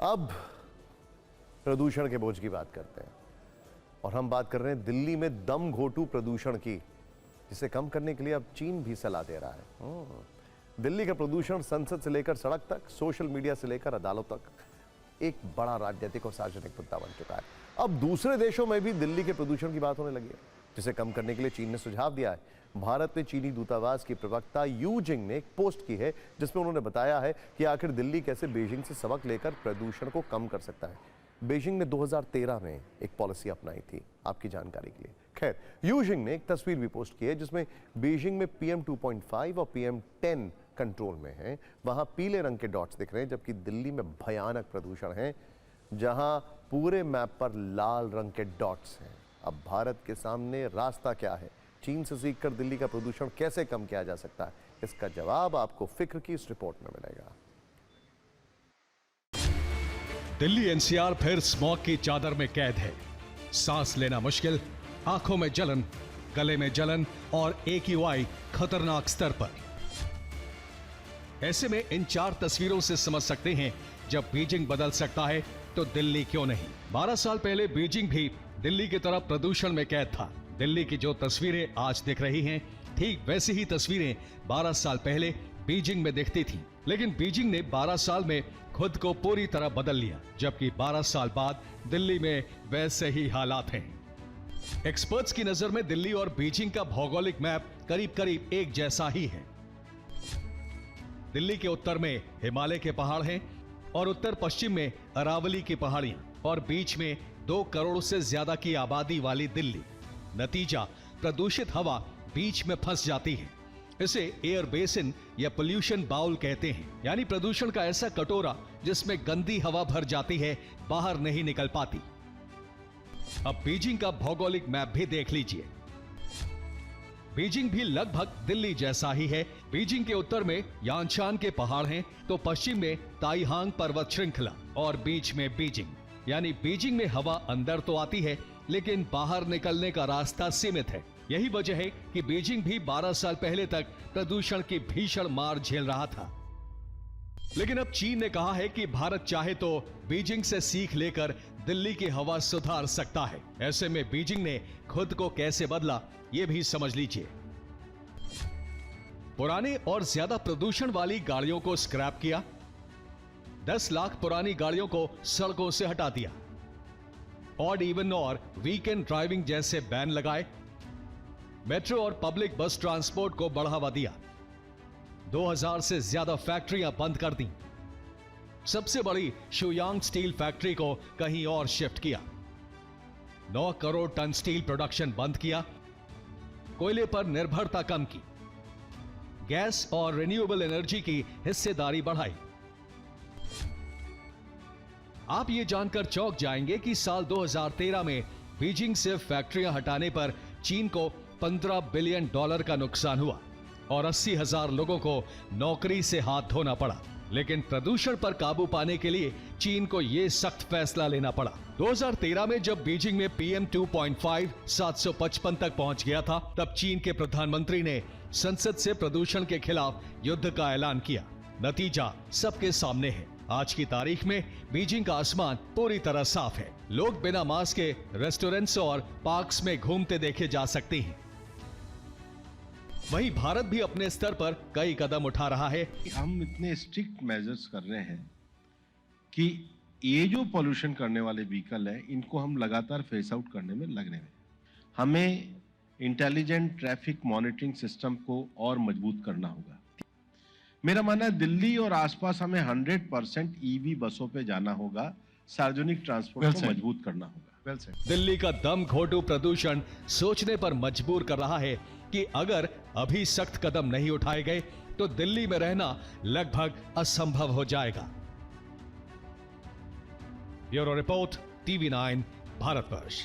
अब प्रदूषण के बोझ की बात करते हैं और हम बात कर रहे हैं दिल्ली में दम घोटू प्रदूषण की, जिसे कम करने के लिए अब चीन भी सलाह दे रहा है। दिल्ली का प्रदूषण संसद से लेकर सड़क तक, सोशल मीडिया से लेकर अदालतों तक एक बड़ा राजनीतिक और सार्वजनिक मुद्दा बन चुका है। अब दूसरे देशों में भी दिल्ली के प्रदूषण की बात होने लगी है, जिसे कम करने के लिए चीन ने सुझाव दिया है। भारत में चीनी दूतावास की प्रवक्ता यू जिंग ने एक पोस्ट की है, जिसमें उन्होंने बताया है कि आखिर दिल्ली कैसे बीजिंग से सबक लेकर प्रदूषण को कम कर सकता है। बीजिंग ने 2013 में एक पॉलिसी अपनाई थी, आपकी जानकारी के लिए। खैर, यू जिंग ने एक तस्वीर भी पोस्ट की है, जिसमें बीजिंग में PM 2.5 और PM 10 कंट्रोल में है। वहां पीले रंग के डॉट्स दिख रहे हैं, जबकि दिल्ली में भयानक प्रदूषण है, जहां पूरे मैप पर लाल रंग के डॉट्स हैं। अब भारत के सामने रास्ता क्या है? चीन से सीखकर दिल्ली का प्रदूषण कैसे कम किया जा सकता है? इसका जवाब आपको फिक्र की इस रिपोर्ट में मिलेगा। दिल्ली NCR फिर स्मॉग की चादर में कैद है। सांस लेना मुश्किल, आंखों में जलन, गले में जलन और AQI खतरनाक स्तर पर। ऐसे में इन 4 तस्वीरों से समझ सकते हैं, जब बीजिंग बदल सकता है तो दिल्ली क्यों नहीं। 12 साल पहले बीजिंग भी दिल्ली की तरह प्रदूषण में कैद था। दिल्ली की जो तस्वीरें आज दिख रही हैं, ठीक वैसी ही तस्वीरें 12 साल पहले बीजिंग में दिखती थी। लेकिन बीजिंग ने 12 साल में खुद को पूरी तरह बदल लिया, जबकि 12 साल बाद दिल्ली में वैसे ही हालात हैं। एक्सपर्ट्स की नजर में दिल्ली और बीजिंग का भौगोलिक मैप करीब करीब एक जैसा ही है। दिल्ली के उत्तर में हिमालय के पहाड़ हैं और उत्तर पश्चिम में अरावली की पहाड़ियां, और बीच में 2 करोड़ से ज्यादा की आबादी वाली दिल्ली। नतीजा, प्रदूषित हवा बीच में फंस जाती है। इसे एयर बेसिन या पोल्यूशन बाउल कहते हैं, यानी प्रदूषण का ऐसा कटोरा जिसमें गंदी हवा भर जाती है, बाहर नहीं निकल पाती। अब बीजिंग का भौगोलिक मैप भी देख लीजिए। बीजिंग भी लगभग दिल्ली जैसा ही है। बीजिंग के उत्तर में यानशान के पहाड़ हैं, तो पश्चिम में ताइहांग पर्वत श्रृंखला और बीच में बीजिंग। यानी बीजिंग में हवा अंदर तो आती है, लेकिन बाहर निकलने का रास्ता सीमित है। यही वजह है कि बीजिंग भी 12 साल पहले तक प्रदूषण की भीषण मार झेल रहा था। लेकिन अब चीन ने कहा है कि भारत चाहे तो बीजिंग से सीख लेकर दिल्ली की हवा सुधार सकता है। ऐसे में बीजिंग ने खुद को कैसे बदला, यह भी समझ लीजिए। पुराने और ज्यादा प्रदूषण वाली गाड़ियों को स्क्रैप किया, 10 लाख पुरानी गाड़ियों को सड़कों से हटा दिया, ऑड इवन और वीकेंड ड्राइविंग जैसे बैन लगाए, मेट्रो और पब्लिक बस ट्रांसपोर्ट को बढ़ावा दिया, 2000 से ज्यादा फैक्ट्रियां बंद कर दी, सबसे बड़ी शुयांग स्टील फैक्ट्री को कहीं और शिफ्ट किया, 9 करोड़ टन स्टील प्रोडक्शन बंद किया, कोयले पर निर्भरता कम की, गैस और रिन्यूएबल एनर्जी की हिस्सेदारी बढ़ाई। आप ये जानकर चौंक जाएंगे कि साल 2013 में बीजिंग से फैक्ट्रियां हटाने पर चीन को $15 बिलियन का नुकसान हुआ और 80,000 लोगों को नौकरी से हाथ धोना पड़ा। लेकिन प्रदूषण पर काबू पाने के लिए चीन को यह सख्त फैसला लेना पड़ा। 2013 में जब बीजिंग में PM 2.5 755 तक पहुंच गया था, तब चीन के प्रधानमंत्री ने संसद से प्रदूषण के खिलाफ युद्ध का ऐलान किया। नतीजा सबके सामने है। आज की तारीख में बीजिंग का आसमान पूरी तरह साफ है। लोग बिना मास्क के रेस्टोरेंट्स और पार्क्स में घूमते देखे जा सकते हैं। वहीं भारत भी अपने स्तर पर कई कदम उठा रहा है। हम इतने स्ट्रिक्ट मेजर्स कर रहे हैं कि ये जो पॉल्यूशन करने वाले व्हीकल है, इनको हम लगातार फेस आउट करने में लगने में। हमें इंटेलिजेंट ट्रैफिक मॉनिटरिंग सिस्टम को और मजबूत करना होगा। मेरा मानना है दिल्ली और आसपास हमें 100% EV बसों पे जाना होगा, सार्वजनिक ट्रांसपोर्ट को मजबूत करना होगा। दिल्ली का दम घोटू प्रदूषण सोचने पर मजबूर कर रहा है कि अगर अभी सख्त कदम नहीं उठाए गए तो दिल्ली में रहना लगभग असंभव हो जाएगा। Bureau report, TV9 Bharatvarsh.